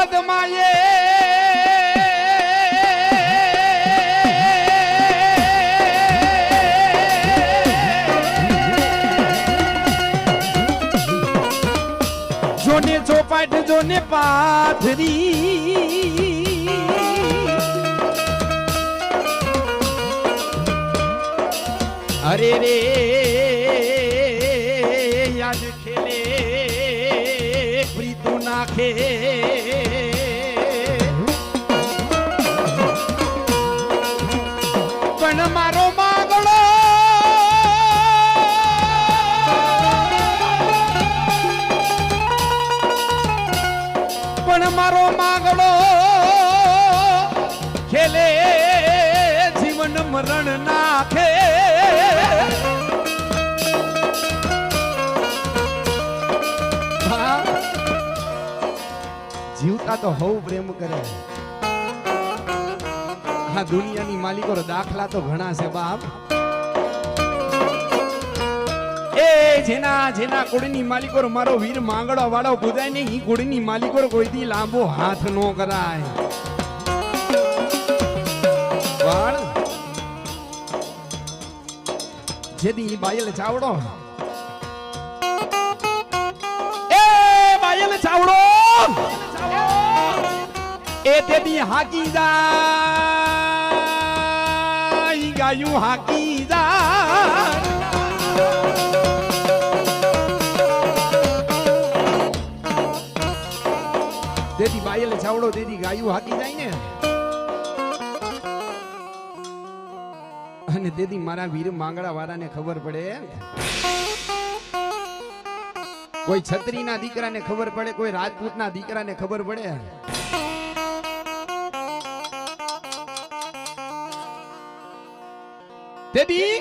પદમાએ જોને ચોપાટ જોને પાથરી અરે રે યાદ ખેલે પ્રીતુ નાખે પણ મારો માગણો પણ મારો માગણો ખેલે જીવન મરણ નાખે જીવતા તો હવ પ્રેમ કરે આ દુનિયાની માલિકો દાખલા તો ઘણા છે બાપ એ જેના જેના કુળની માલિકો મારો વીર માંગડો વાળો પૂજાય ને ઈ કુળની માલિકો કોઈથી લાંબો હાથ નો કરાય વાળ જેદી બાયલ ચાવડો એ બાયલ ચાવડો એ તેદી હાકી જાય ગાયું હાકી જાય તેદી બાયલ ચાવડો તેદી ગાયું હાકી જાય ને અને તેદી મારા વીર માંગડા વાળાને ખબર પડે કોઈ છત્રીના દીકરાને ખબર પડે કોઈ રાજપૂતના દીકરાને ખબર પડે તેદી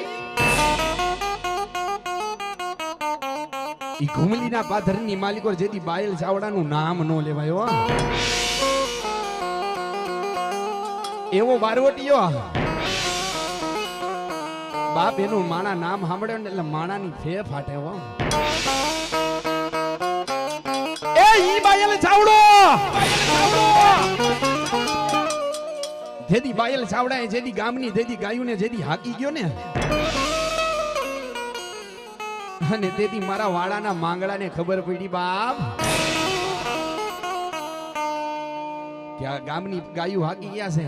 ઈ ઘુમલીના પાથરની માલિકો જેથી બાયલ ચાવડાનું નામ નો લેવાયો એવો બારવટીયો બાપ એનું માણા નામ સાંભળ્યો ને એટલે માણાની ફે ફાટે હો એ ઈ બાયલ ચાવડો જેદી બાયલ ચાવડા એ જેદી ગામની જેદી ગાયું ને જેદી હાકી ગયો ને અને તેથી મારા વાળાના માંગડાને ખબર પડી બાપ કે આ ગામની ગાયું હાકી ગયા છે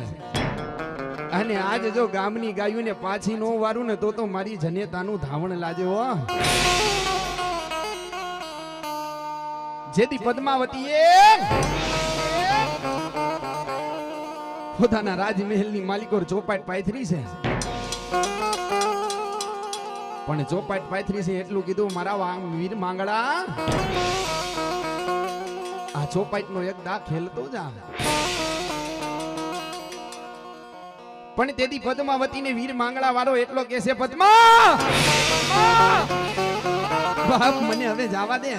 અને આજ જો ગામની ગાયું ને પાછી નો વારું ને તો મારી જનેતાનું ધાવણ લાજે હો જેથી પદ્માવતીએ પોતાના રાજમહેલની માલિકો ચોપાટ પાથરી છે પણ ચોપાટ પાથરી છે એટલું કીધું મારા વીર માંગડા આ ચોપાટનો એક દા ખેલતો જા પણ તેથી પદ્માવતીને વીર માંગડા વાળો એટલો કે છે પદ્મા બાપ મને હવે જવા દે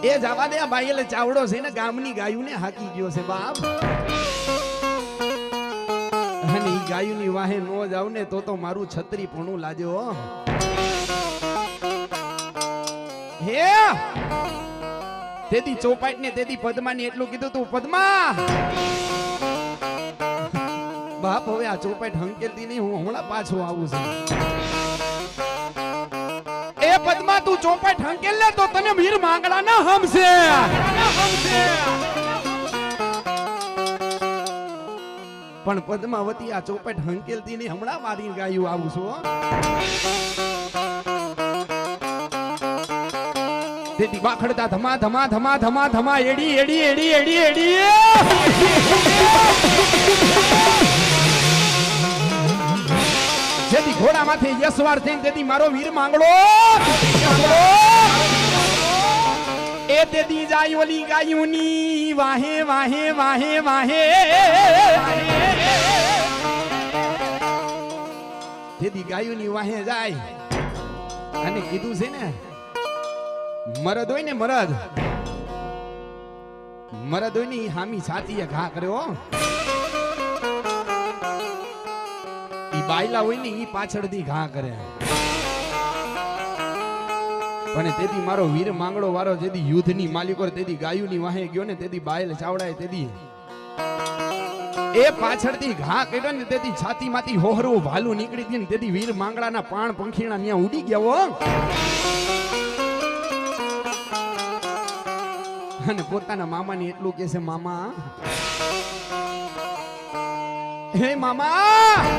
એ જવા દે બાયલ ચાવડો છે ને ગામની ગાયુંને હાકી ગયો છે બાપ અને ઈ ગાયુંની વાહે નો જાવ ને તો મારું છત્રી પણ લાજો હે તેથી ચોપાટ ને તેથી પદ્માને એટલું કીધું તું પદ્મા બાપ હવે આ ચોપાટ હંકેલતી નહીં હું હમણાં પાછો આવું છું એ પદ્મા તું ચોપાટ હંકેલ લે તો તને વીર માંગડા ના હમશે પણ પદ્માવતી આ ચોપાટ હંકેલતી નહીં હમણાં મારી ગાયું આવું છું તેથી બાખડતા ધમા ધમા ધમા ધમા ધમા એડી એડી એડી એડી એડી જેથી ઘોડામાંથી યશવાર થઈને તેથી મારો વીર માંગડો એ તેથી જાય ઓલી ગાયુની વાહે વાહે વાહે વાહે તેથી ગાયુની વાહે જાય અને કીધું છે ને મરદ હોય ને મરદ હોય ને ઈ હામી છાતીએ ઘા કર્યો ઈ બાયલા હોય ને ઈ પાછળથી ઘા કરે પણ તેથી મારો વીર માંગડો વારો જેથી યુદ્ધની માલિકો તેથી ગાયુની વાહે ગયો ને તેથી બાયલ ચાવડાય તેથી એ પાછળથી ઘા કર્યો ને તેથી છાતીમાંથી હોહરું ભાલું નીકળી ગયું ને તેથી વીર માંગડાના પાણ પંખીણા ત્યાં ઉડી ગયા હો અને પોતાના મામાને એટલું કહે છે મામા હે મામા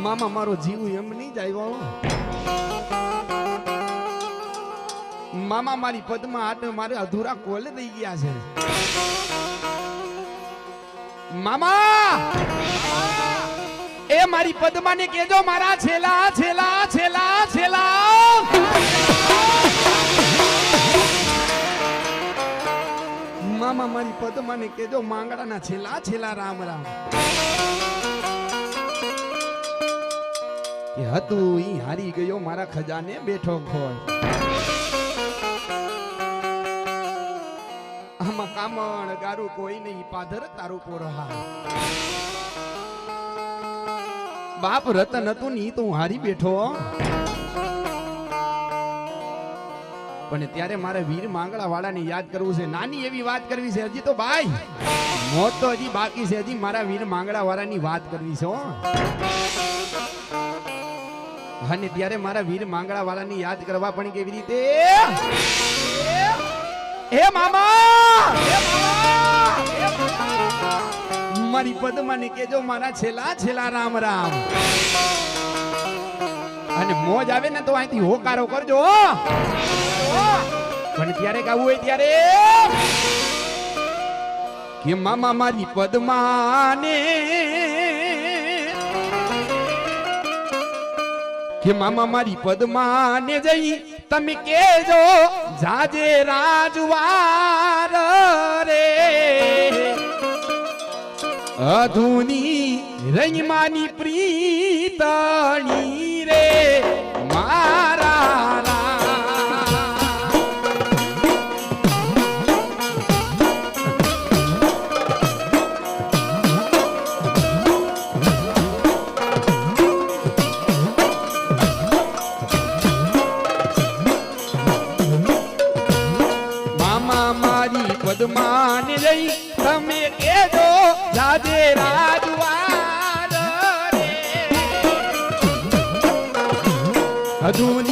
મામા મારો જીવ એમ નહીં જાય મામા મારી પદમાં આટ મારે અધૂરા કોલ રહી ગયા છે મામા એ મારી પદમાં ને કેજો મારા છેલા છેલા છેલા છેલા મામા મારી પદમાં ને કેજો માંગડાના છેલા છેલા રામ રામ કે હતું ઈ હારી ગયો મારા ખજાને બેઠો ખોય આમાં કામણ ગારું કોઈ નહીં પાધર તારું પોરહા બાપ રતન હતું ની તું હારી બેઠો પણ ત્યારે મારે વીર માંગડા વાળાને યાદ કરવું છે નાની એવી વાત કરવી છે હજી તો ભાઈ મોત તો હજી બાકી છે હજી મારા વીર માંગડા વાળાની વાત કરવી છે અને ત્યારે મારા વીર માંગડા વાળાની યાદ કરવા પણ કેવી રીતે હે મામા મારી પદમાં ને કેજો મારા છેલા છેલા રામ રામ અને મોજ આવે ને તો અહીંથી હોકારો કરજો પણ ત્યારે ગાવું હોય ત્યારે કે મામા મારી પદમાને કે મામા મારી પદમાને જઈ તમે કેજો જાજે રાજવાર રે અધુની રંગમાની પ્રીતણી રે મારા પદમાન લઈ તમે કેજો જાજે રાજવાર રે અધૂ